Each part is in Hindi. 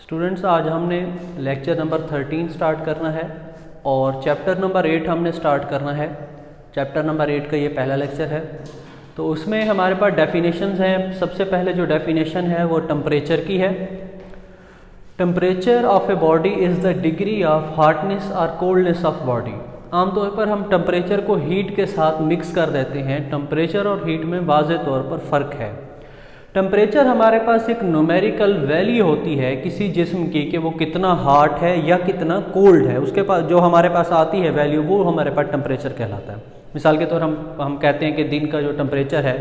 स्टूडेंट्स, आज हमने लेक्चर नंबर 13 स्टार्ट करना है और चैप्टर नंबर 8 हमने स्टार्ट करना है। चैप्टर नंबर 8 का ये पहला लेक्चर है। तो उसमें हमारे पास डेफिनेशंस हैं। सबसे पहले जो डेफिनेशन है वो टेम्परेचर की है। Temperature of a body is the degree of hotness और कोल्डनेस ऑफ बॉडी। आमतौर पर हम टेम्परेचर को हीट के साथ मिक्स कर देते हैं। टेम्परेचर और हीट में वाज़ेह तौर पर फ़र्क है। टेम्परेचर हमारे पास एक न्यूमेरिकल वैल्यू होती है किसी जिस्म की कि वो कितना हॉट है या कितना कोल्ड है। उसके पास जो हमारे पास आती है वैल्यू वो हमारे पास टेम्परेचर कहलाता है। मिसाल के तौर हम कहते हैं कि दिन का जो टेम्परेचर है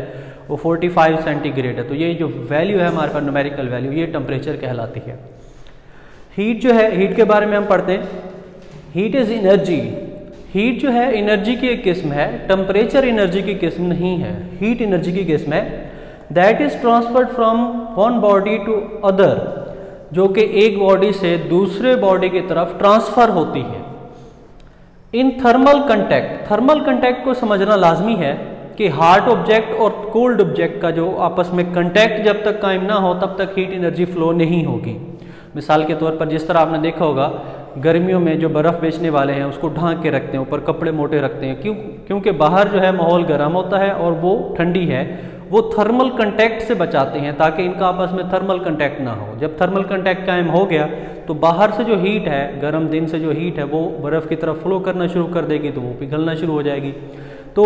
वो 45 सेंटीग्रेड है, तो ये जो वैल्यू है हमारे पास न्यूमेरिकल वैल्यू, ये टेम्परेचर कहलाती है। हीट जो है, हीट के बारे में हम पढ़ते हैं। Heat is energy. हीट जो है एनर्जी की एक किस्म है, टेम्परेचर एनर्जी की किस्म नहीं है। हीट एनर्जी की किस्म है that is transferred from one body to other, जो कि एक बॉडी से दूसरे बॉडी की तरफ ट्रांसफर होती है। In thermal contact, thermal contact को समझना लाजमी है कि हॉट ऑब्जेक्ट और कोल्ड ऑब्जेक्ट का जो आपस में कंटैक्ट जब तक कायम ना हो तब तक हीट एनर्जी फ्लो नहीं होगी। मिसाल के तौर पर जिस तरह आपने देखा होगा गर्मियों में जो बर्फ़ बेचने वाले हैं उसको ढांक के रखते हैं, ऊपर कपड़े मोटे रखते हैं, क्योंकि बाहर जो है माहौल गर्म होता है और वो ठंडी है, वो थर्मल कंटैक्ट से बचाते हैं ताकि इनका आपस में थर्मल कंटैक्ट ना हो। जब थर्मल कंटैक्ट कायम हो गया तो बाहर से जो हीट है, गर्म दिन से जो हीट है वो बर्फ़ की तरफ फ्लो करना शुरू कर देगी, तो वो पिघलना शुरू हो जाएगी। तो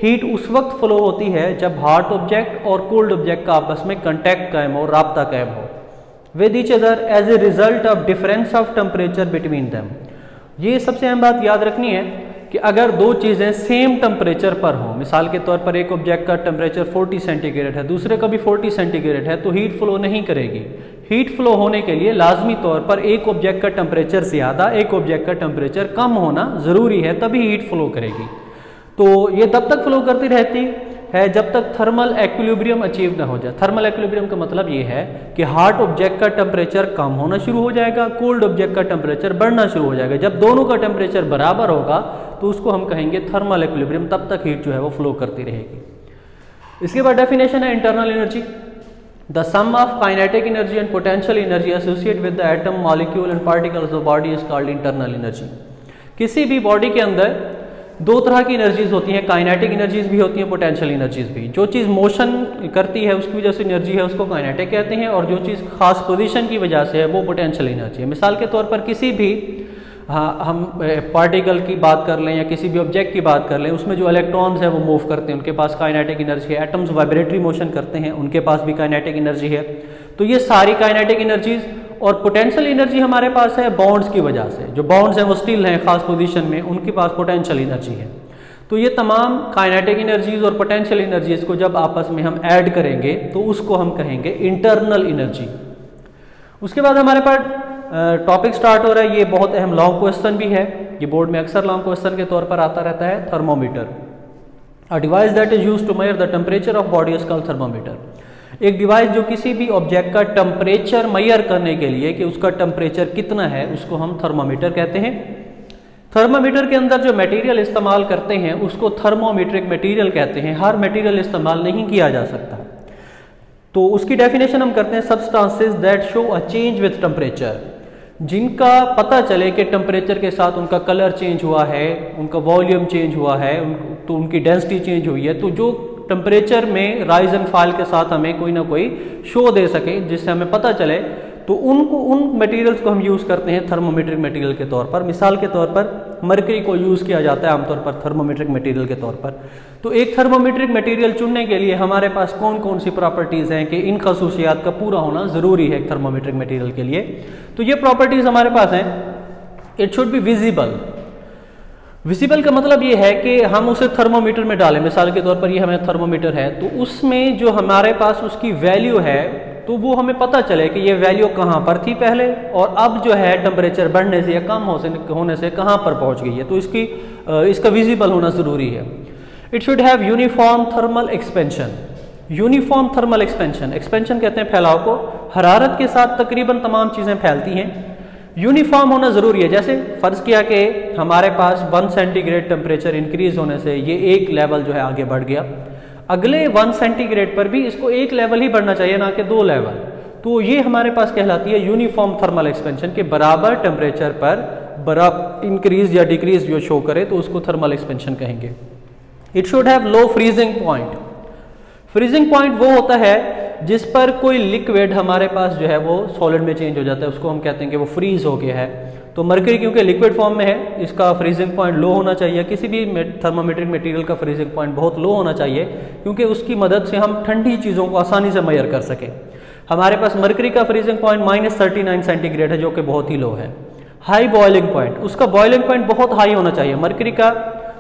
हीट उस वक्त फ्लो होती है जब हॉट ऑब्जेक्ट और कोल्ड ऑब्जेक्ट का आपस में कंटैक्ट कायम हो, राब्ता कायम हो with each other as a result of difference of temperature between them. ये सबसे अहम बात याद रखनी है कि अगर दो चीज़ें सेम टेम्परेचर पर हों, मिसाल के तौर पर एक ऑब्जेक्ट का टेम्परेचर 40 सेंटीग्रेड है, दूसरे का भी 40 सेंटीग्रेड है, तो हीट फ्लो नहीं करेगी। हीट फ्लो होने के लिए लाजमी तौर पर एक ऑब्जेक्ट का टेम्परेचर ज़्यादा, एक ऑब्जेक्ट का टेम्परेचर कम होना ज़रूरी है, तभी हीट फ्लो करेगी। तो ये तब तक फ्लो करती रहती है जब तक थर्मल एक्विलिब्रियम अचीव ना हो जाए। थर्मल एक्विलिब्रियम का मतलब ये है कि हॉट ऑब्जेक्ट का टेम्परेचर कम होना शुरू हो जाएगा, कोल्ड ऑब्जेक्ट का टेम्परेचर बढ़ना शुरू हो जाएगा। जब दोनों का टेम्परेचर बराबर होगा तो उसको हम कहेंगे थर्मल एक्विलिब्रियम, तब तक हीट जो है वो फ्लो करती रहेगी। इसके बाद डेफिनेशन है internal energy. The sum of kinetic energy and potential energy associate with the atom, molecule and particles of body is called internal energy. किसी भी बॉडी के अंदर दो तरह की एनर्जीज होती हैं, काइनेटिक एनर्जीज भी होती हैं, पोटेंशियल एनर्जीज भी। जो चीज़ मोशन करती है उसकी वजह से एनर्जी है उसको काइनेटिक कहते हैं, और जो चीज़ खास पोजीशन की वजह से है वो पोटेंशियल एनर्जी है। मिसाल के तौर पर किसी भी हम पार्टिकल की बात कर लें या किसी भी ऑब्जेक्ट की बात कर लें, उसमें जो इलेक्ट्रॉन्स हैं वो मूव करते हैं, उनके पास काइनेटिक एनर्जी है। एटम्स वाइब्रेटरी मोशन करते हैं, उनके पास भी काइनेटिक एनर्जी है। तो ये सारी काइनेटिक एनर्जीज और पोटेंशियल एनर्जी हमारे पास है बॉन्ड्स की वजह से। जो बॉन्ड्स हैं वो स्टिल हैं खास पोजीशन में, उनके पास पोटेंशियल एनर्जी है। तो ये तमाम काइनेटिक एनर्जीज और पोटेंशियल एनर्जीज को जब आपस में हम ऐड करेंगे तो उसको हम कहेंगे इंटरनल एनर्जी। उसके बाद हमारे पास टॉपिक स्टार्ट हो रहा है। ये बहुत अहम लॉन्ग क्वेश्चन भी है, ये बोर्ड में अक्सर लॉन्ग क्वेश्चन के तौर पर आता रहता है। Thermometer, a device that is used to measure the temperature of body is called thermometer. एक डिवाइस जो किसी भी ऑब्जेक्ट का टेम्परेचर मेजर करने के लिए कि उसका टेम्परेचर कितना है उसको हम थर्मोमीटर कहते हैं। थर्मोमीटर के अंदर जो मटेरियल इस्तेमाल करते हैं उसको थर्मोमीट्रिक मटेरियल कहते हैं। हर मटेरियल इस्तेमाल नहीं किया जा सकता। तो उसकी डेफिनेशन हम करते हैं substances that show a change with temperature, जिनका पता चले कि टेम्परेचर के साथ उनका कलर चेंज हुआ है, उनका वॉल्यूम चेंज हुआ है, तो उनकी डेंसिटी चेंज हुई है। तो जो टेम्परेचर में राइज एंड फॉल के साथ हमें कोई ना कोई शो दे सके जिससे हमें पता चले, तो उन मटेरियल्स को हम यूज़ करते हैं थर्मोमेट्रिक मटेरियल के तौर पर। मिसाल के तौर पर मरकरी को यूज़ किया जाता है आमतौर पर थर्मोमेट्रिक मटेरियल के तौर पर। तो एक थर्मोमेट्रिक मटेरियल चुनने के लिए हमारे पास कौन कौन सी प्रॉपर्टीज़ हैं कि इन खसूसियात का पूरा होना ज़रूरी है एक थर्मोमेट्रिक मटेरियल के लिए। तो ये प्रॉपर्टीज़ हमारे पास हैं। It should be visible. Visible का मतलब ये है कि हम उसे थर्मोमीटर में डालें। मिसाल के तौर पर ये हमें थर्मोमीटर है, तो उसमें जो हमारे पास उसकी वैल्यू है तो वो हमें पता चले कि ये वैल्यू कहाँ पर थी पहले और अब जो है टेम्परेचर बढ़ने से या कम होने से कहाँ पर पहुँच गई है। तो इसका विजिबल होना ज़रूरी है। It should have uniform thermal expansion. Uniform thermal expansion, expansion कहते हैं फैलाव को। हरारत के साथ तकरीबन तमाम चीज़ें फैलती हैं। यूनिफॉर्म होना ज़रूरी है। जैसे फ़र्ज़ किया कि हमारे पास 1 सेंटीग्रेड टेम्परेचर इंक्रीज़ होने से ये एक लेवल जो है आगे बढ़ गया, अगले 1 सेंटीग्रेड पर भी इसको एक लेवल ही बढ़ना चाहिए, ना कि 2 लेवल। तो ये हमारे पास कहलाती है यूनिफॉर्म थर्मल एक्सपेंशन के बराबर टेम्परेचर पर बराबर इंक्रीज या डिक्रीज जो शो करे तो उसको थर्मल एक्सपेंशन कहेंगे। It should have low freezing point. Freezing point वो होता है जिस पर कोई लिक्विड हमारे पास जो है वो सॉलिड में चेंज हो जाता है, उसको हम कहते हैं कि वो फ्रीज हो गया है। तो मरकरी क्योंकि लिक्विड फॉर्म में है, इसका फ्रीजिंग पॉइंट लो होना चाहिए। किसी भी थर्मोमेट्रिक मटेरियल का फ्रीजिंग पॉइंट बहुत लो होना चाहिए क्योंकि उसकी मदद से हम ठंडी चीज़ों को आसानी से मेजर कर सकें। हमारे पास मरकरी का फ्रीजिंग पॉइंट -39 सेंटीग्रेड है जो कि बहुत ही लो है। हाई बॉइलिंग पॉइंट, उसका बॉइलिंग पॉइंट बहुत हाई होना चाहिए। मरकरी का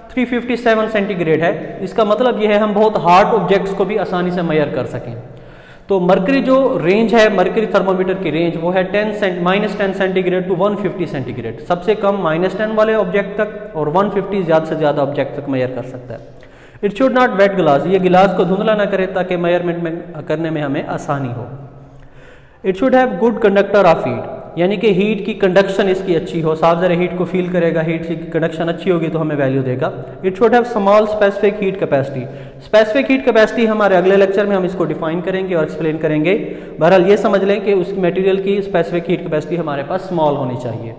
357 सेंटीग्रेड है, इसका मतलब यह है हम बहुत हार्ड ऑब्जेक्ट्स को भी आसानी से मेजर कर सकें। तो मरकरी जो रेंज है, मरकरी थर्मोमीटर की रेंज वो है -10 सेंटीग्रेड टू 150 सेंटीग्रेड। सबसे कम -10 वाले ऑब्जेक्ट तक और 150 ज़्यादा से ज़्यादा ऑब्जेक्ट तक मेजर कर सकता है। It should not wet glass, ये गिलास को धुंधला ना करे ताकि मेजरमेंट में करने में हमें आसानी हो। It should have good conductor of heat, यानी कि हीट की कंडक्शन इसकी अच्छी हो, साफ ज़रा हीट को फील करेगा, हीट की कंडक्शन अच्छी होगी तो हमें वैल्यू देगा। It should have small specific heat capacity. Specific heat capacity हमारे अगले लेक्चर में हम इसको डिफाइन करेंगे और एक्सप्लेन करेंगे। बहरहाल ये समझ लें कि उस मटेरियल की स्पेसिफिक हीट कैपेसिटी हमारे पास स्मॉल होनी चाहिए।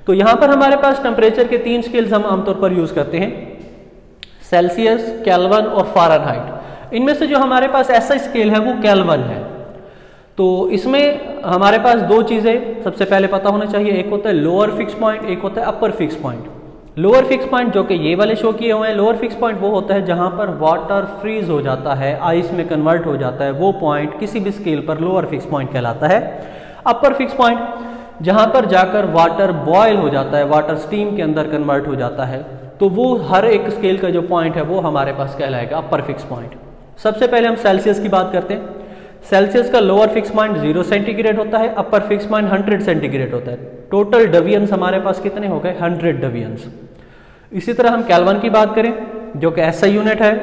तो यहाँ पर हमारे पास टेम्परेचर के 3 स्केल्स हम आमतौर पर यूज़ करते हैं, सेल्सियस, केल्विन और फ़ारेनहाइट। इनमें से जो हमारे पास ऐसा स्केल है वो केल्विन है। तो इसमें हमारे पास 2 चीज़ें सबसे पहले पता होना चाहिए, एक होता है लोअर फिक्स पॉइंट, एक होता है upper fix point. Lower fix point जो कि ये वाले शो किए हुए हैं, लोअर फिक्स पॉइंट वो होता है जहां पर वाटर फ्रीज हो जाता है, आइस में कन्वर्ट हो जाता है, वो पॉइंट किसी भी स्केल पर लोअर फिक्स पॉइंट कहलाता है। अपर फिक्स पॉइंट जहां पर जाकर वाटर बॉयल हो जाता है, वाटर स्टीम के अंदर कन्वर्ट हो जाता है, तो वो हर एक स्केल का जो पॉइंट है वो हमारे पास कहलाएगा अपर फिक्स पॉइंट। सबसे पहले हम सेल्सियस की बात करते हैं। सेल्सियस का लोअर फिक्स पॉइंट 0 सेंटीग्रेड होता है, अपर फिक्स पॉइंट 100 सेंटीग्रेड होता है। टोटल डिवीजन्स हमारे पास कितने हो गए? 100 डिवीजन्स। इसी तरह हम केल्विन की बात करें जो कि SI यूनिट है,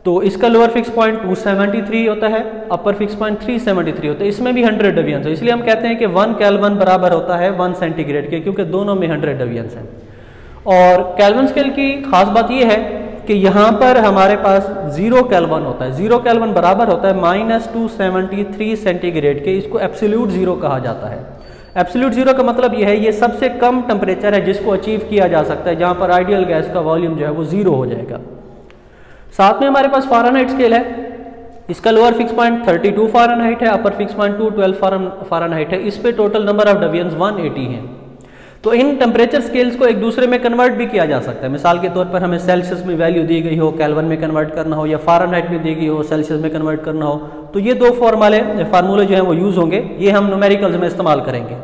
तो इसका लोअर फिक्स पॉइंट 273 होता है, अपर फिक्स पॉइंट 373 होता है। इसमें भी 100 डिवीजन्स है, इसलिए हम कहते हैं कि 1 केल्विन बराबर होता है 1 सेंटीग्रेड के, क्योंकि दोनों में 100 डिवीजन्स हैं। और केल्विन स्केल की खास बात यह है कि यहाँ पर हमारे पास 0 केल्विन होता है। 0 केल्विन बराबर होता है -273 सेंटीग्रेड के, इसको एब्सोल्यूट 0 कहा जाता है। एब्सोल्यूट 0 का मतलब यह है ये सबसे कम टेम्परेचर है जिसको अचीव किया जा सकता है, जहाँ पर आइडियल गैस का वॉल्यूम जो है वो 0 हो जाएगा। साथ में हमारे पास फ़ारेनहाइट स्केल है, इसका लोअर फिक्स पॉइंट 32 फ़ारेनहाइट है, अपर फिक्स पॉइंट 212 फ़ारेनहाइट है। इस पे टोटल नंबर ऑफ डिवीजन्स 180 हैं। तो इन टेम्परेचर स्केल्स को एक दूसरे में कन्वर्ट भी किया जा सकता है। मिसाल के तौर पर हमें सेल्सियस में वैल्यू दी गई हो, केल्विन में कन्वर्ट करना हो, या फ़ारेनहाइट में दी गई हो, सेल्सियस में कन्वर्ट करना हो, तो ये 2 फार्मूले जो हैं वो यूज़ होंगे। ये हम न्यूमेरिकल्स में इस्तेमाल करेंगे।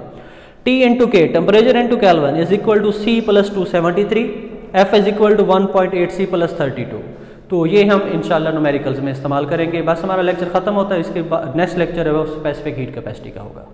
T into K, temperature into Kelvin, is equal to C + 273, F is equal to 1.8C + 32। तो ये हम इंशाल्लाह न्यूमेरिकल्स में इस्तेमाल करेंगे। बस हमारा लेक्चर ख़त्म होता है, इसके बाद नेक्स्ट लेक्चर है वो स्पेसिफिक हीट कैपेसिटी का होगा।